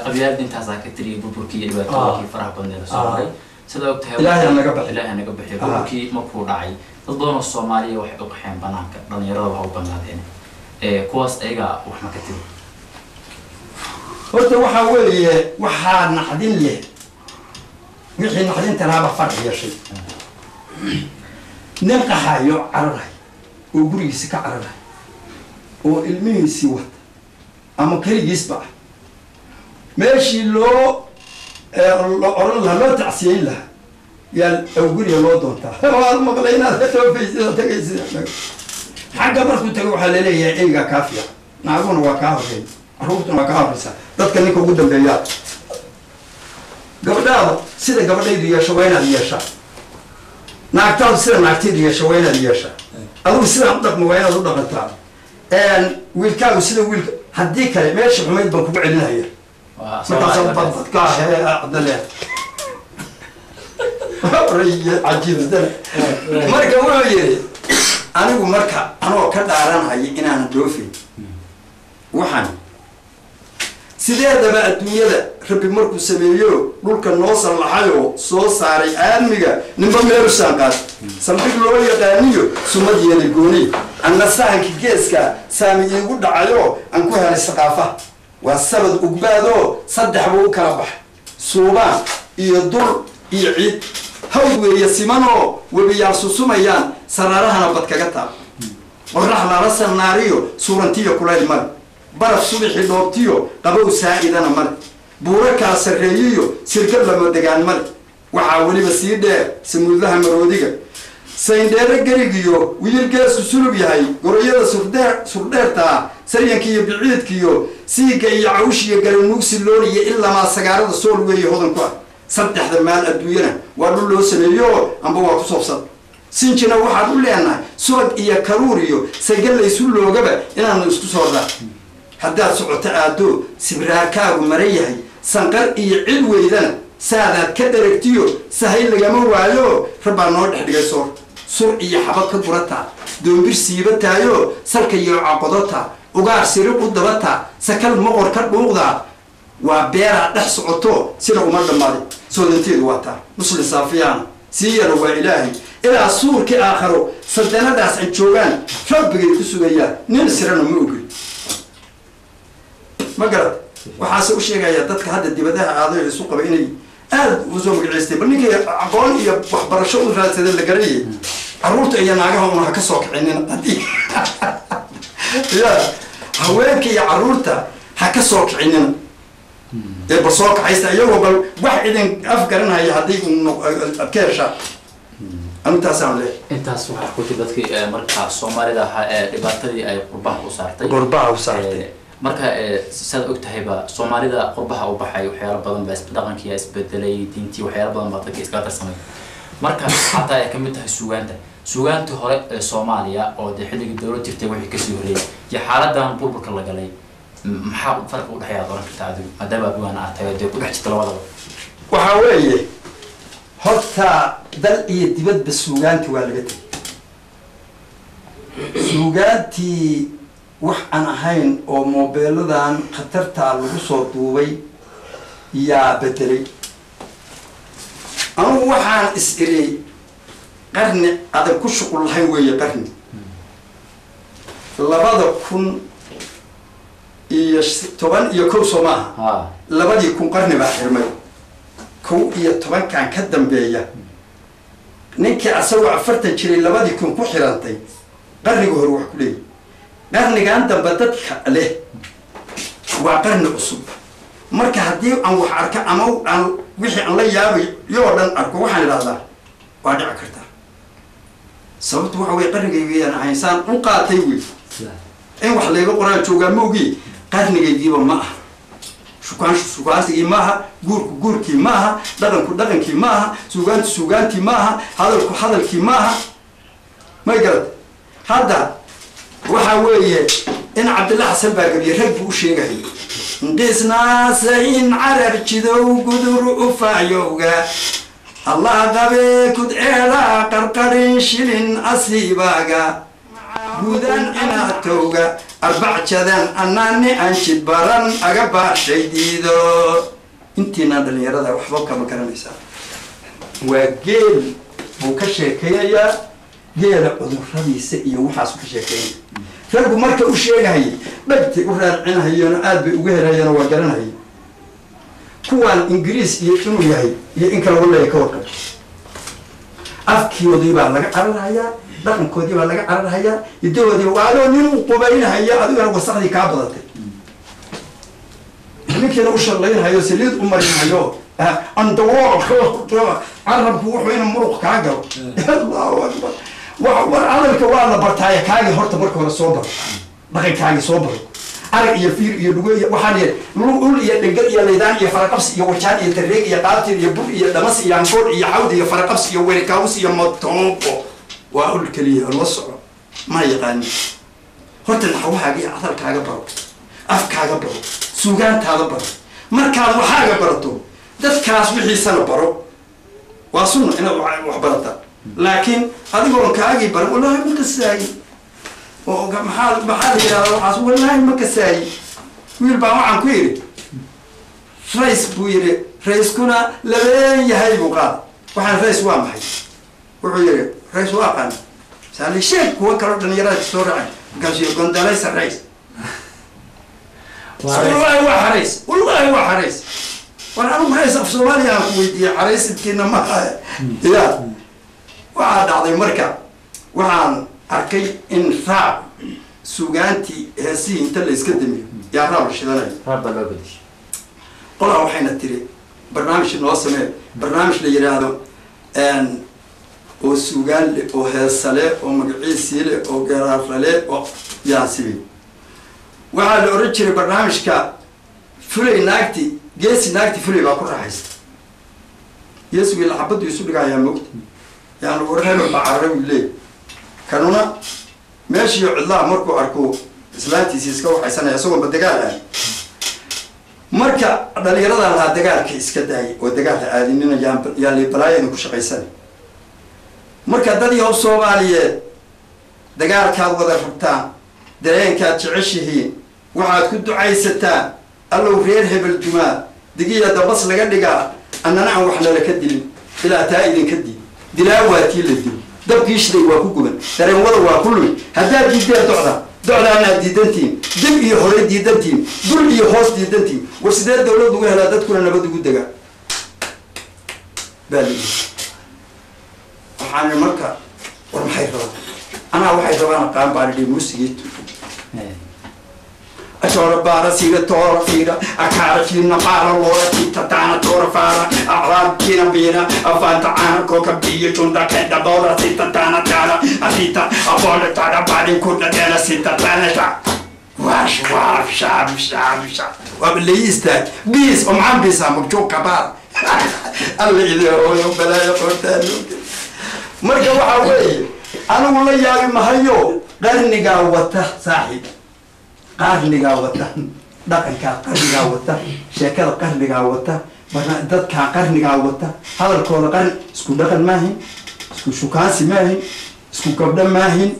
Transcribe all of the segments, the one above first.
قبيلات انت ساكتري ببركي الوقت فرح بندر الصومالي سيدا وقتها إلهي أنا قبح إلهي أنا قبح ببركي مكو داعي تضون الصومالي وحي أقحين بنانك دنيرة وحو بنادين كواس ايغا وحنا كتير horta waxa weeye waxaa naxdin leh wixii naxdinta laaba farx yeeshay nin qaxayo cararay oo gurigiisa ka cararay oo ilmihiisii wata ama kaligiisba meeshii loo oran lahaa loo tacsiyeyn lahaa yaa guriga loo doontaa waa maqlay inaad ka toofaysid tagaysid xagga markuu tago waxaa laleeyahay eygaa kaa fiican naaguna waa kaa horreey carruurtuna waa kaa horreysaa dadka ninka ugu dambeeyaa gabadhaada sida gabadhaydu yeesho waa inaad yeeshaa naagtaadu sida naagtaydu yeesho waa inaad yeeshaa adugu sidaan u dhaqmo waa inaad u dhaqantaa wiilkaagu sida wiilka haddii kale meesha xumayd baan kugu celinaya markaasoo badbadka ahee cadalee cajiibdana marka wuxuu yidhi anigu marka anoo ka dhaaranhaya inaanan dhoofin waxaan sideedaba adduunyada rabbi markuu sameeyo dhulka noo sallaxayoo soo saaray aadmiga ninba meelu saanqaad saldhig loo yaqaaniyo sumad yeelay gooni anna sahanka geeska saami iigu dhacayo aan ku helay saqaafa waa sabad ugbaadoo saddex buu u kala baxay suubaan iyo dur iyo ciid hawd weeye simanoo webiyaal susumayaan saraarahana bad kaga taab qorrax lala sannaariyo suurantiyo kulayl male baraf subaxi dhoobtiyo qabow saa'idana male buuro kala sarreeyiyo sirkad lama degaan male waxaa weliba sii dheer samuudaha maroodiga sayndheere gerigiyo wiil geesku sulub yahay goroyada surdheertaa saryankiiyo biciidkiyo siiga iyo cawshiyo garanuugsi looniyo ilamaa sagaarada sool weeye hodan ku ah saddexda maal adduunyana waa dhul loo sameeyo amba waa ku soobsan sinjina waxaan u leenahay subag iyo karuur iyo saygalaysu loogaba inaanu isku soo raa haddaad socoto aado sibraarkaagu maran yahay sanqar iyo cid weydana saadaad ka dharagtiyo sahay lagama waayo rabbaa noo dhex dhigay soor sur iyo xabad ka gurataa doombir siibataayo salka iyo caqodota ugaar siriq u dabataa sakal moqor ka dhuuqdaa waa beeraa dhex socoto sida uma dhammaaday soodanteedu waa taa muslim saafiyaana sii yara waa ilaahay ilaa suurkii aakharo sadanadaas ay joogaan rabbigay ku sugayaan nin sirana ma ogey ma garad waxaase u sheegayaa dadka hadda dibadaha aadayo isu qaba inay aad u soo magacaystay bal ninkii aqoon iyo waxbarasho u raadsaday la garayay carruurta iyo naagaha una ha ka soo kicinin haddii ya haweenka iyo carruurta ha ka soo kicinin ee bal soo kacaysta iyagoo bal wax idin afgaranaya haddii ka heshaa antaasaan leh intaas waxaa ku jira dadkii markaa soomaalida dhibaatadii ay qurbaha u saartay marka saad ogtahayba soomaalida qurbaha u baxay waxyaalo badan baa dhaqankii isbedelay diintii waxyaalo badan baa dadka iska darsamay marka xataa ay kamid tahay suugaantii hore ee Soomaaliya oo xilligii dawlad jirtay wixii ka soo horeeyay iyo xaaladan burburka la galay maxaa farq u dhaxeeya doonka taadigu hadaba buwana atay oo ku dhex jirta labadaba waxa weeye horta dal iyo dibadba suugaantii waa laga tagay suugaantii wax aan ahayn oo moobeeladan khatarta lagu soo duubay yaa bedelay anigu waxaan is irey qarni adag ku shuqul lahayn weeye qarni 2011 soo maaha 2000 qarni baa xirmay 11 kan ka dambeeya ninkii asagoo 40 jiray 2000 ku xirantay qarniga hore wax ku leeyahay qarnigan dambe dadka leh waa qarni cusub marka haddii aan wax arka ama aan wixii aan la yaabay yoo dhan arko waxaan idhaahdaa waa dhici kartaa sababtu waxa way qarnigaygii aan insaan u qaatay wey in wax layga qoraan joogaa moogi qarnigaygiiba ma aha shukaansigii maaha guurkii maaha dhaqankii maaha suugaantii maaha hadalkii maaha may garad hadda waxa weeye in Cabdillah Xasan Baagari rag buu sheegay qisna in carar jidow gudur u faayowga Allah qabe kud eela qarqarin shilin asiibaga gudan ina tawga أربع جذان أناني أنشد بران أجبار شيديدو أنتي نادل يردا وحبك مكان نساء وجيل وكشكية جيل أذن ربي سئي وحاسب كشكية فرق مركب وشيء هي بدي أورد عنها ينا أدب وجهها ينا وجرنا هي كوان إنجليز يشنو هي ينكر ولا يكوكب أفكي ودي بالك على هيا لكن كودي بالك على هيا يدودي وقالوا نيو قبائل هيا أدو أنا وصلني كابضة يمكن وش الله هيا سليد أمر هيا عند وقت عرب هو وين مرق كاجو الله أكبر وعلى الكوالة برتايا كاجي هرت مركب الصوبر بقي كاجي صوبر أرق يفير يدوي وحني نقول يدقل يليدان يفرقبس يوجان يتريق يقاتل يبور يدمس ينفور يعود يفرقبس يوريكاوس يمطونكو وأقول كليه الوصع ما يغني هرت الحوها حاجة عثر كاجا برو أف كاجا برو سوغان كاجا برو مركز وحاجة برتو ده كاس وحي سنة برو وأصلنا أنا وحبرتها لكن هذا يقول كاجي برو والله مكساي محل يا عاصم والله ما كساي ويربع عن كويري رئيس بويري رئيس كنا لبين يهاي بقى وحن رئيس وامحي وعيري رئيس واقع سألي شيء هو كرر يرى السرعة قال شيء قلنا ليس الرئيس والله هو حريص والله هو حريص وانا أنا رئيس في سوماليا ويدي حريص كنا ما يا وعاد عظيم مركب وعن أركي إن ثاب سوغانتي هسي أنت اللي اسكدمي يا رب الشداني رب الله بديش قلنا وحين التري برنامج النواصل برنامج اللي يرادو أن وسوغان وهسلة ومقعيسيل وقرافلة وياسبي وعلى أوريجي برنامج كا فلي ناكتي جيسي ناكتي فلي باكل راحيس يسوي العبد يسوي لك يا موت يعني ورهنا بعرب ليه كانونا ماشي الله مركو أركو إسلامتي سيسكو حسنا يسوون بالدجال مركا دليل هذا على الدجال كيس كداي والدجال هذه من جنب يلي بلاي إنه كش قيسان مركا دليل هو صومالية دجال كهذا وذا فتان دليل كاتعشه وعاد كنت عايزتان الله غيره بالجمال دقيقة دبص لقدقة أنا نعم وحنا لكدل إلى تائل كدي دلاواتي للدل دبكيش لي وكوكبن ترى ولا وكله هذا جدير دعنا أنا ديدنتين دم يهوري ديدنتين دول يهوس ديدنتين وسيدات دولة دوغة هلا تدخل أنا بدو جدّا بالي وحنا مركا ورمحيرة أنا وحيرة أنا قام بعد الموسيقى أشعر بارسيلة تورا فيرا أكارتي نقال الله تتانا تورا فارا أعراب كينا بينا أفانت عانا كوكا بيا جوندا كندا دورا تتانا تانا أفيتا أبولا تانا بعدين كنا دينا تتانا تا واش شاب وباللي يستاك بيس ومعام بيسا مكجو كبار اللي إذا هو يوم بلا يقولتان مركا وحاوي أنا والله يا مهيو قرني قاوته صاحب قرني قاوته دقن قرني قاوته شكل قرني قاوته دد قرني قاوته هذا الكون قرن اسكو دقن ماهن اسكو شوكاسي ماهن اسكو كبدن ماهن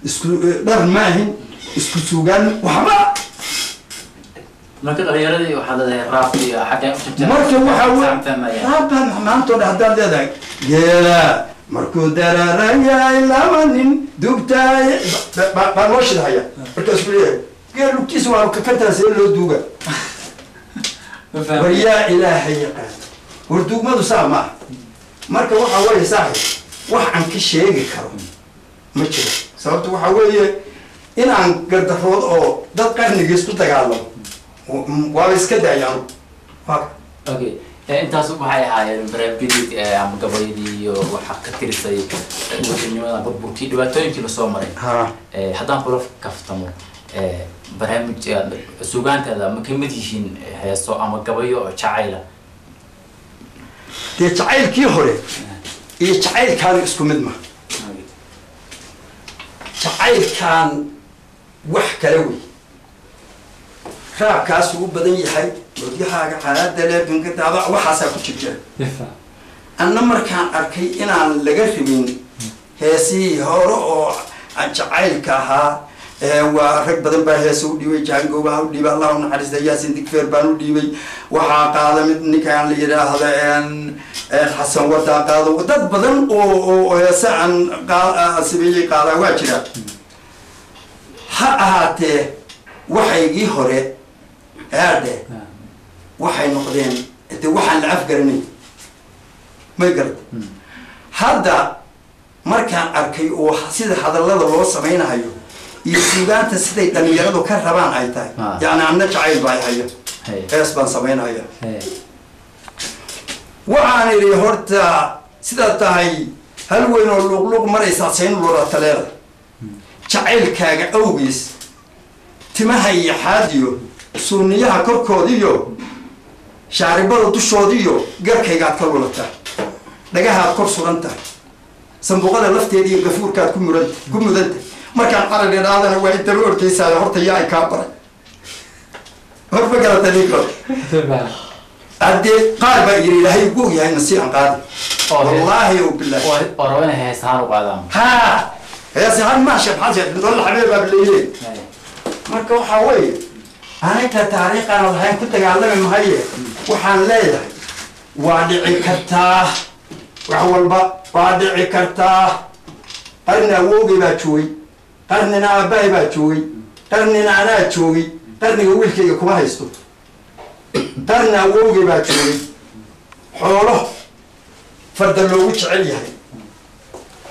اسكو در ماهن اسكو سوغان وحبا marka dhalinyarada waxa la raafay xaqay u jirtaa marka waxa raafan maanta hadda leedahay geela markuu dararaya ilamanin dubtay ba nooshid haya marka isbuuciye geelu kiis waa ka kantaas loo duuga wariya ilaahay yaqaan wardugmadu saama marka waxa way saaxib wax aan ka sheegi karo ma jiro sababtu waxa weeye in aan gardarood oo dad qarnigiis ku dagaalamo waa iska daayaan okay intaas waxay ahaayeen barnaamijyadii ama gabayadii iyo waxa ka tirisay wadannimada burburkii dhibaatooyinkii la soo maray haddaan kula kaftamo barnaamijka suugaantada ma ka mid yihiin heeso ama gabayo oo jacayla dee jacaylkii hore iyo jacaylkaan isku mid ma jacaylkaan wax kale wey raabkaas ugu badan yahay wadiyahaaga xaalada leebinka daaba waxaasaa ku jirta anna markaan arkay inaan laga rabin heesihii hore oo aan jacaylka ahaa ورق بدن بهيسو ديوي جانجو بهو ديب الله ونحرس ياسين دكفير بانو ديوي وحاقا من كان لي هذا ان حسن ودا قادو dad badan oo heesaan asbiyay qaada waa jira ha ahaatee waxaygii hore aade waxay noqdeen inta waxaan la afgaranay ma garad hadda markaan arkay oo sida hadallada loo sameeynayo iyo suugaanta siday dhalinyaradu ka rabaan ay tahay yaani anna jacayl baa hayo hees baan sameeynayo waxaan iri horta sida tahay hal weyn oo luqluq maraysa sayn loo taleela jacaylkaaga awgiis timaha iyo xaadiyo suuniyaha korkoodiyo shaaribada dushoodiyo garkayga ka lulata dhagaha kor suranta sanbuuqada lafteeda iyo gafuurkaad ku mudanta markaan qaraleedana waa inta ortaysaa horta yaa ka baray horba kala taniiko ade qaar baa yiri ilaahay ugu yahay nasiihan qaadi wallahi billahi orwana heesaan u qaadaan ha heesaan ma shabxaad dol xabeeb baa leeyahay marka waxa way aniga taariikhan waxaan ku dagaalamay mahaye waxaan leeyahay waa dhici kartaa wax walba waa dhici kartaa qarna woogi baa joogay qarnina aabay baa joogay qarnina anaa joogay qarniga wiilkayga kuma haysto qarna woogi baa joogay xoolo farda loogu jecel yahay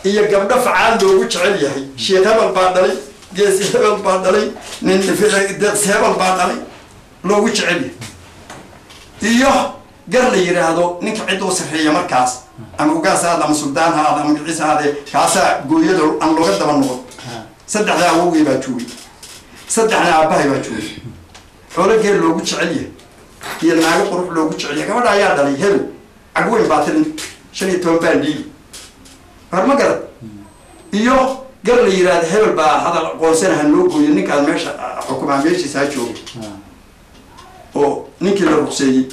iyo gabdho facaal loogu jecel yahay sheekh hebel baa dhalay gees hebel baa dhalay nin deeq hebel baa dhalay loogu jecel yahay iyo gar la yiraahdo ninka cid oo sareeya markaas ama ugaasa ama suldaan ha ama magiciisa hade kaasa gooyada aan looga daba noqon saddexda awowgay baa joogay saddexna aabahay baa joogay xoolo geer loogu jecel yahay iyo naago qurux loogu jecel yahay gabadha ayaa dhalay hebel cagweyn baa tirin 15 baan dhiib farma garad iyo gar la yiraahdo hebel baa hadal qoonsanaha loo gooyo ninka meesha xukumaa meeshiisa joogay oo ninkii la ruqseeyay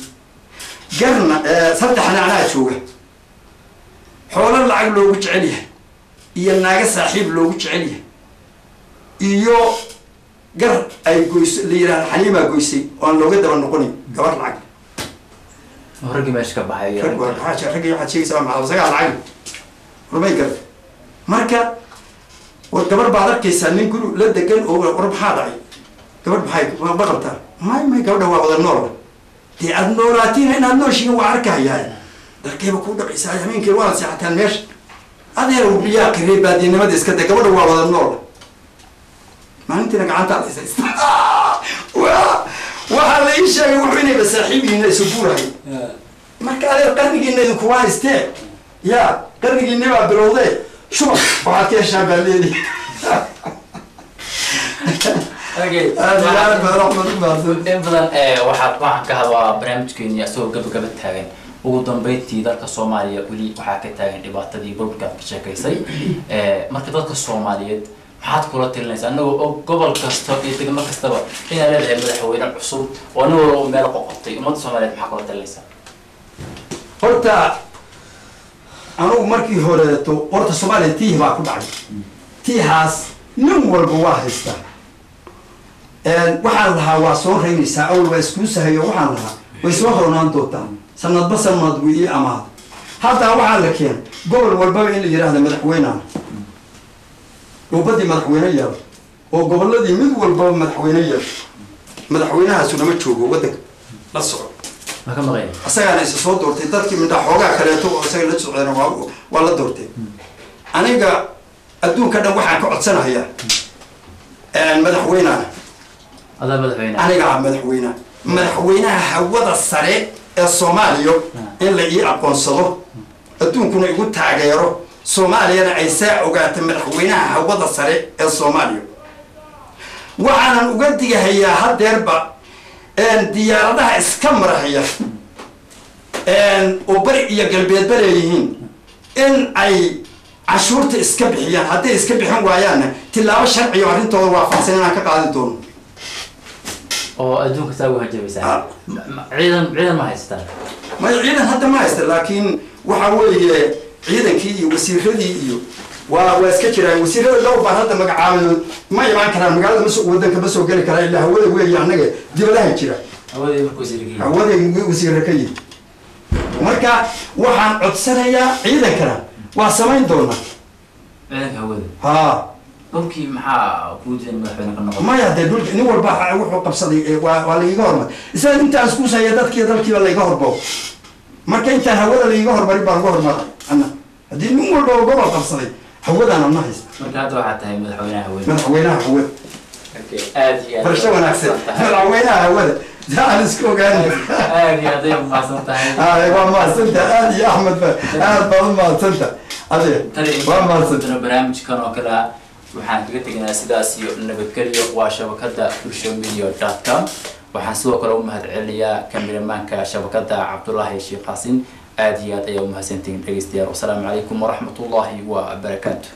garna saddexna anaa jooga xoolo lacag loogu jecel yahay iyo naaga saaxiib loogu jecel yahay iyo gar ay goys leeyahay xaliima goysay oo looga daba noqonin gabar lacag horagi meesha ka baxay rag waxa sheegaysaa ma saga lacag rumay gar marka war gabar baad arkaysaa nin guru la degan oo qurb xaaday gabar maxay ma qabtaa ma gabadha waa wada nool dee aad noolaatiin inaad nooshiin waa arkayaa dalkayba ku dhacaysaa habeenkii waa saxataan meesha adeer uu biyaa qirey baadinimada iska day gabadha waa wada nool maalintina gacanta alaysa waxa la ii sheegay wuxuu inay saaxiibiina isu buurahay marka adeer qarnigiina idinku waa haystee yaa qarnigiina baa bilowday shuba waxaad ka heshaa baaleedi waxaan ka hadlaa barnaamijkeeni asagoo gabagaba taagan ugu dambeyntii dalka Soomaaliya wali waxaa ka taagan dhibaatadii burburka ka sheekaysay marka dadka Soomaaliyeed maxaad kula talinaysaa anagoo gobol kasta iyo degmo kastaba inay leedahay madaxweyne cusub oo anagoo meel qoqotay ummadda Soomaaliyeed maxaa kula talinaysaa horta anigu markii horeeto horta Soomaaliya tii baa ku dhacay tiihaas nin walba waa haystaa waxaan lahaa waa soo reynaysaa awal waa isku sahayo waxaan lahaa way soo horonaan doontaa sanadba sanad wii amaad hadda waxaa la keen gobol walba in la yiraahdo madaxweynaha وبدي مدحوينه يلا وقبلدي مid walba madaxweyne yar madaxweynahaas uma joogo wadanka la soco ma ka maqay asaga ay soo doortay dadkii mid xoogaa kaleeto oo asaga la socdana waa la doortay aniga adduunka dhan waxaan ka codsanayaa madaxweynaha aniga madaxweynaha hawada sare ee Soomaaliya in la ii aqoonsado adduunkuna igu taageero Soomaaliyana ay saa ogaatay madaxweynaha hawada sare ee Soomaaliya waxaan uga digayaa hadeerba diyaaradaha iska maraya oo bari iyo galbeed baleeyihiin in ay cashuurta iska bixiyaan haddii iska bixin waayaan tilaabo sharci oo arintooda waafaqsan inaan ka qaadi doono oo adduunka saa uga jabaysaa ciidan ma haystaan ma ciidan hadda ma haystaan laakiin waxa weeye ciidankii iyo wasiiradii iyo واسكتشر وسير لو بعد ما عامل ما يبان كلام مقالة مسوق ودن كمسوق قال كلام إلا هو ويا يعني دي ولا هيجرا هو ده وزير هو ده وزير كي مركا وحن عدسنا يا عيدا كلام وسمين دونا هو ده ها ممكن مع كودين مدحوينه ما يهدي دول نور بقى وحو قبصدي ولا يقهر إذا أنت أسكوس هي دتك يدلك ولا يقهر بو مركا أنت هو اللي يقهر بري بقهر مرة أنا هدي نور بقى قبل قبصدي هو ده أنا نحس مركا حتى هي مدحوينه هو آدي فرشة ونعكس مدحوينه هو ده ده أسكو قال آدي هذا ما صنتها ما صنت آدي يا أحمد ما صنت هذا ما صنت برنامج كانوا كلا waxaan kaga tegnaa sidaas iyo nabadgelyo waa shabakada bulshomedia.com waxaan sidoo kale u mahadceliyaa kameramaanka shabakada Cabdullaahi Sheekh Qaasin aad iyo aad ayay u mahadsantihiin dhageystayaal. Assalaamu calaykum waraxmatullaahi wa barakaatuh.